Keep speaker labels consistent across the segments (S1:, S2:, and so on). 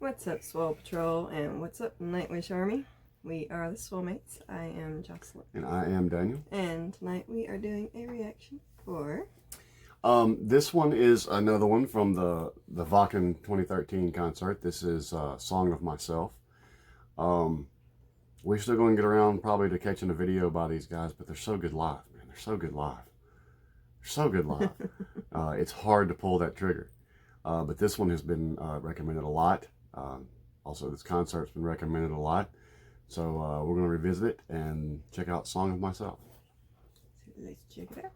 S1: What's up, Swole Patrol, and what's up, Nightwish Army? We are the Swolemates. I am Jocelyn.
S2: And I am Daniel.
S1: And tonight we are doing a reaction for...
S2: This one is another one from the Wacken 2013 concert. This is Song of Myself. We're still going to get around probably to catching a video by these guys, but they're so good live, man. They're so good live. They're so good live. It's hard to pull that trigger. But this one has been recommended a lot. Also, this concert's been recommended a lot. So we're going to revisit it and check out Song of Myself.
S1: Let's check it out.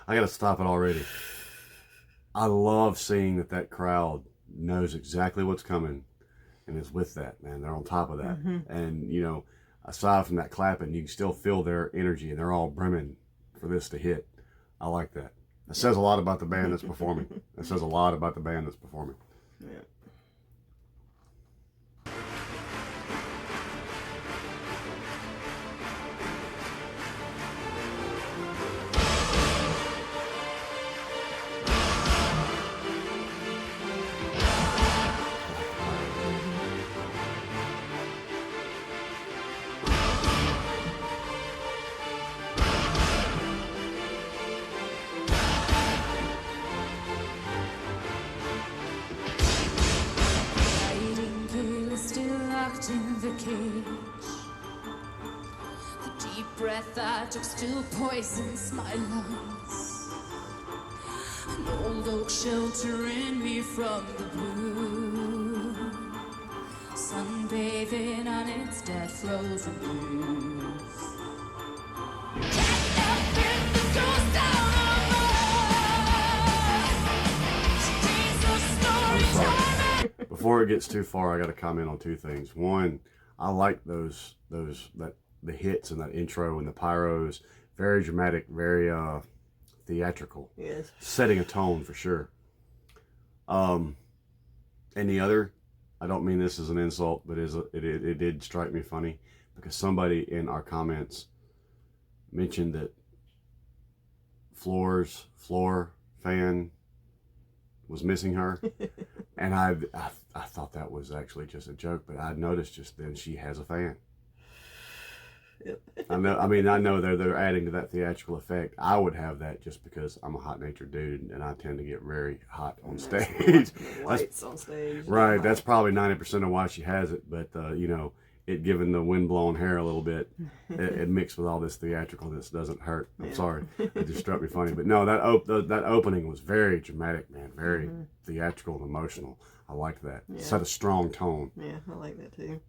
S2: I gotta stop it already. I love seeing that crowd knows exactly what's coming and is with that, man. They're on top of that. And, you know, aside from that clapping, you can still feel their energy and they're all brimming for this to hit. I like that. It says a lot about the band that's performing. It says a lot about the band that's performing.
S1: Yeah.
S3: In the cage, the deep breath I took still poisons my lungs. An old oak sheltering me from the blue, sunbathing on its dead frozen leaves. Nothing that goes down on us. Today's a story time.
S2: Before it gets too far, I got to comment on two things. One, I like the hits and that intro and the pyros, very dramatic, very theatrical.
S1: Yes.
S2: Setting a tone for sure. And the other, I don't mean this as an insult, but it did strike me funny because somebody in our comments mentioned that floor fan was missing her. And I thought that was actually just a joke, but I noticed just then she has a fan.
S1: Yep.
S2: I know they're adding to that theatrical effect. I would have that just because I'm a hot-natured dude and I tend to get very hot on stage.
S1: Lights on stage.
S2: Right, that's probably 90% of why she has it, but you know, it given the wind-blown hair a little bit, it mixed with all this theatricalness doesn't hurt. I'm sorry, it just struck me funny. But no, that opening was very dramatic, man, very theatrical and emotional. I liked that.
S1: Yeah.
S2: It set a strong tone.
S1: Yeah, I like that too.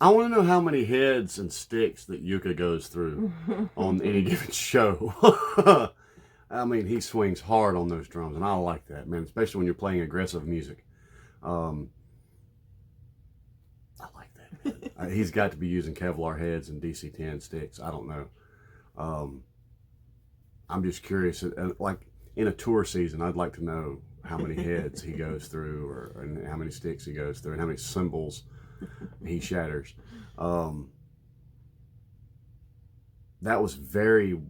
S2: I want to know how many heads and sticks that Yuka goes through on any given show. I mean, he swings hard on those drums, and I like that, man, especially when you're playing aggressive music. I like that, man. He's got to be using Kevlar heads and DC-10 sticks. I don't know. I'm just curious, like in a tour season, I'd like to know how many heads he goes through, and how many sticks he goes through, and how many cymbals he shatters. That was very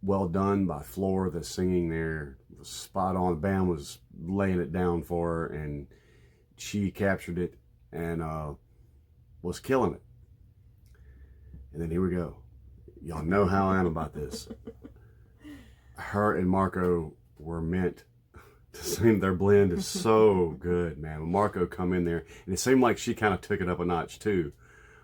S2: well done by Floor. The singing there was spot on. The band was laying it down for her, and she captured it and was killing it. And then here we go. Y'all know how I am about this. Her and Marco were meant to sing. Their blend is so good, man. When Marco come in there, and it seemed like she kind of took it up a notch too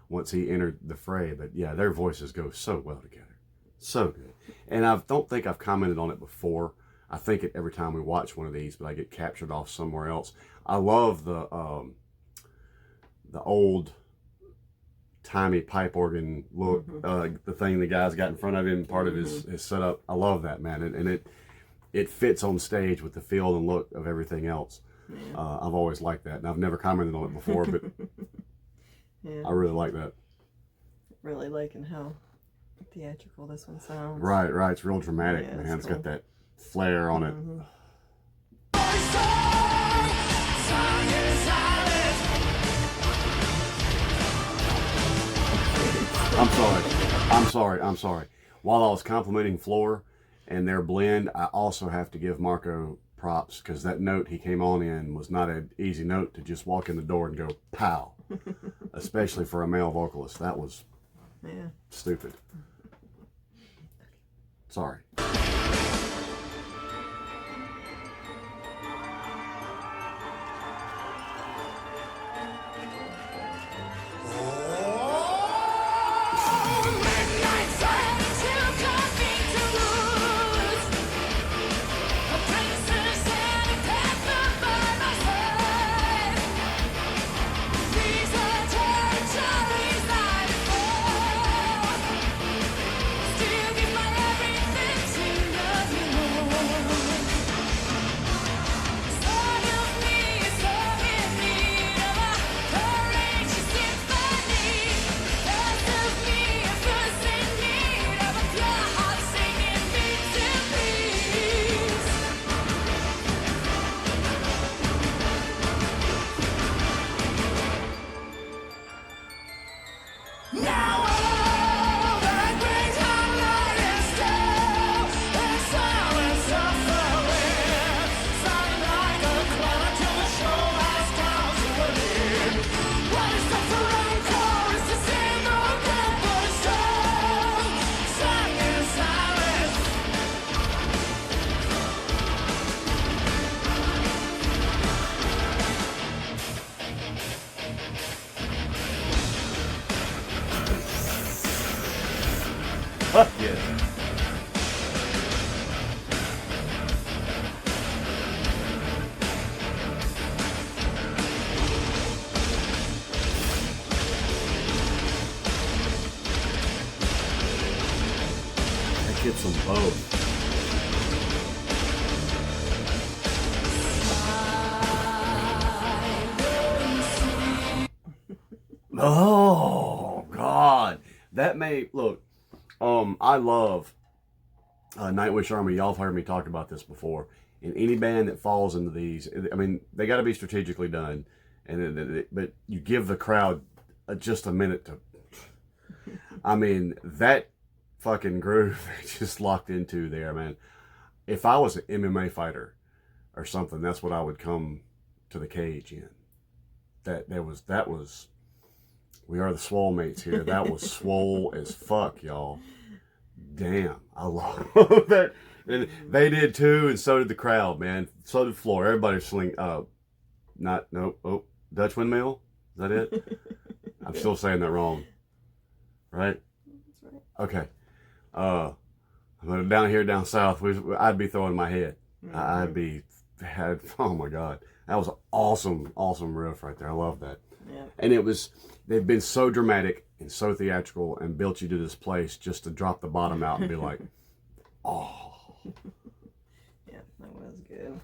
S2: once he entered the fray. But yeah, their voices go so well together. So good. And I don't think I've commented on it before. I think it every time we watch one of these, but I get captured off somewhere else. I love the old timey pipe organ look, the thing the guy's got in front of him, part of his setup. I love that, man, and it fits on stage with the feel and look of everything else. Yeah. I've always liked that, and I've never commented on it before, but yeah. I really like that.
S1: Really liking how theatrical this one sounds.
S2: Right, it's real dramatic, yeah, man. It's got that flair on it. I'm sorry. While I was complimenting Floor and their blend, I also have to give Marco props, because that note he came on in was not an easy note to just walk in the door and go pow. Especially for a male vocalist. That was stupid. Sorry. Fuck yeah. That gets them both. Oh, God. That may, look, I love Nightwish Army. Y'all have heard me talk about this before. And any band that falls into these, I mean, they got to be strategically done. But you give the crowd just a minute to, I mean, that fucking groove they just locked into there, man. If I was an MMA fighter or something, that's what I would come to the cage in. That was, we are the Swolemates here. That was swole as fuck, y'all. Damn, I love that. And they did too, and so did the crowd, man. So did Floor. Everybody Dutch windmill? Is that it? I'm still saying that wrong. Right? That's right. Okay. Down here, down south, I'd be throwing my head. Oh my God. That was an awesome riff right there. I love that. Yeah. And they've been so dramatic and so theatrical and built you to this place just to drop the bottom out and be like, oh.
S1: Yeah, that was good.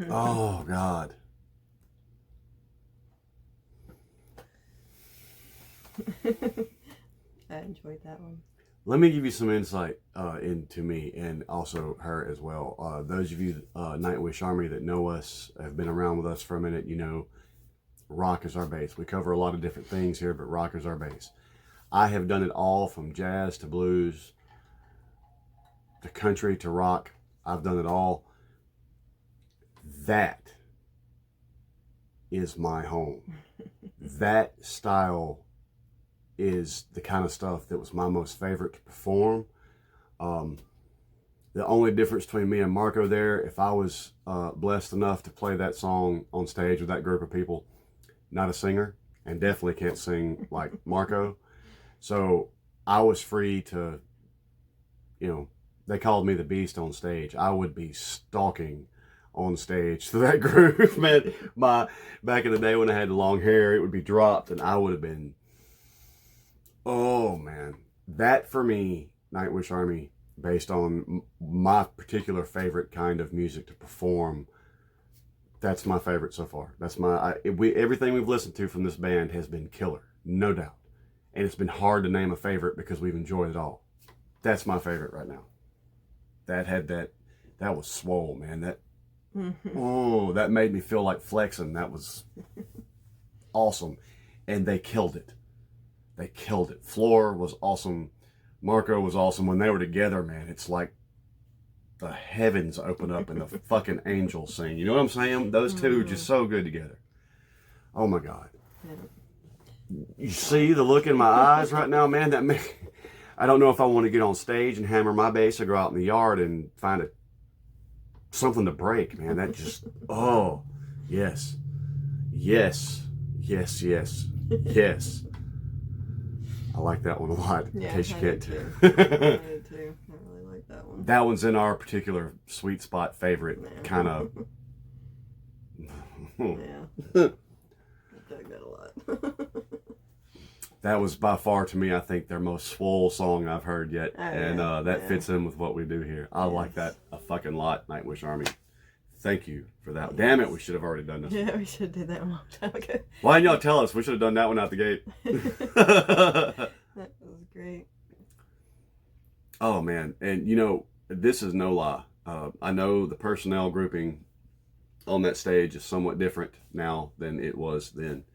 S2: Oh, God.
S1: I enjoyed that one.
S2: Let me give you some insight into me and also her as well. Those of you, Nightwish Army, that know us, have been around with us for a minute, you know, rock is our base. We cover a lot of different things here, but rock is our base. I have done it all, from jazz to blues to country to rock. I've done it all. That is my home. That style is the kind of stuff that was my most favorite to perform. The only difference between me and Marco there, if I was blessed enough to play that song on stage with that group of people, not a singer, and definitely can't sing like Marco. So I was free to, you know, they called me the Beast on stage. I would be stalking on stage to that group, man. Back in the day when I had the long hair, it would be dropped, and I would have been, oh man. That for me, Nightwish Army, based on my particular favorite kind of music to perform, that's my favorite so far. That's everything we've listened to from this band has been killer, no doubt. And it's been hard to name a favorite because we've enjoyed it all. That's my favorite right now. That was swole, man. Oh, that made me feel like flexing. That was awesome. And they killed it. They killed it. Floor was awesome. Marco was awesome. When they were together, man, it's like the heavens open up and the fucking angels sing. You know what I'm saying? Those two are just so good together. Oh my God. You see the look in my eyes right now, man? I don't know if I want to get on stage and hammer my bass or go out in the yard and find something to break, man. That just, oh, yes. Yes. Yes, yes, yes. I like that one a lot, in case you can't tell.
S1: I did too. I really like that one.
S2: That one's in our particular sweet spot favorite kind of.
S1: Yeah. I dug that a lot.
S2: That was by far, to me, I think their most swole song I've heard yet. And that fits in with what we do here. I like that a fucking lot, Nightwish Army. Thank you for that. Damn it, we should have already done this.
S1: Yeah, we should have did that one a long time ago.
S2: Why didn't y'all tell us? We should have done that one out the gate.
S1: That was great.
S2: Oh, man. And, you know, this is no lie. I know the personnel grouping on that stage is somewhat different now than it was then.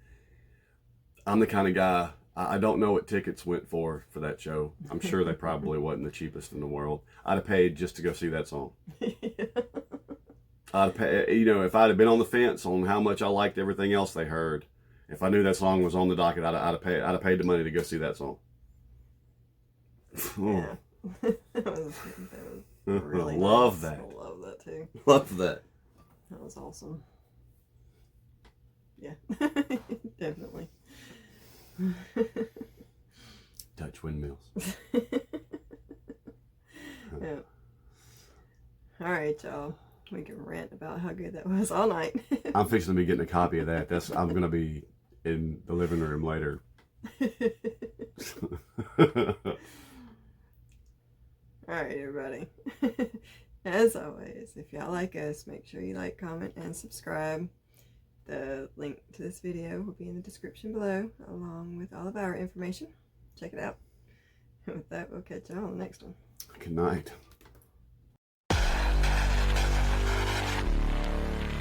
S2: I'm the kind of guy, I don't know what tickets went for that show. I'm sure they probably wasn't the cheapest in the world. I'd have paid just to go see that song. I'd pay, you know, if I'd have been on the fence on how much I liked everything else they heard, if I knew that song was on the docket, I'd have paid the money to go see that song.
S1: Yeah. that was really
S2: Love
S1: nice.
S2: that.
S1: I love that too.
S2: Love that.
S1: That was awesome. Yeah. Definitely.
S2: Dutch windmills.
S1: Yeah. All right, y'all. We can rant about how good that was all night.
S2: I'm fixing to be getting a copy of that. I'm going to be in the living room later.
S1: All right, everybody. As always, if y'all like us, make sure you like, comment, and subscribe. The link to this video will be in the description below, along with all of our information. Check it out. And with that, we'll catch y'all on the next one.
S2: Good night.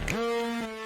S4: Good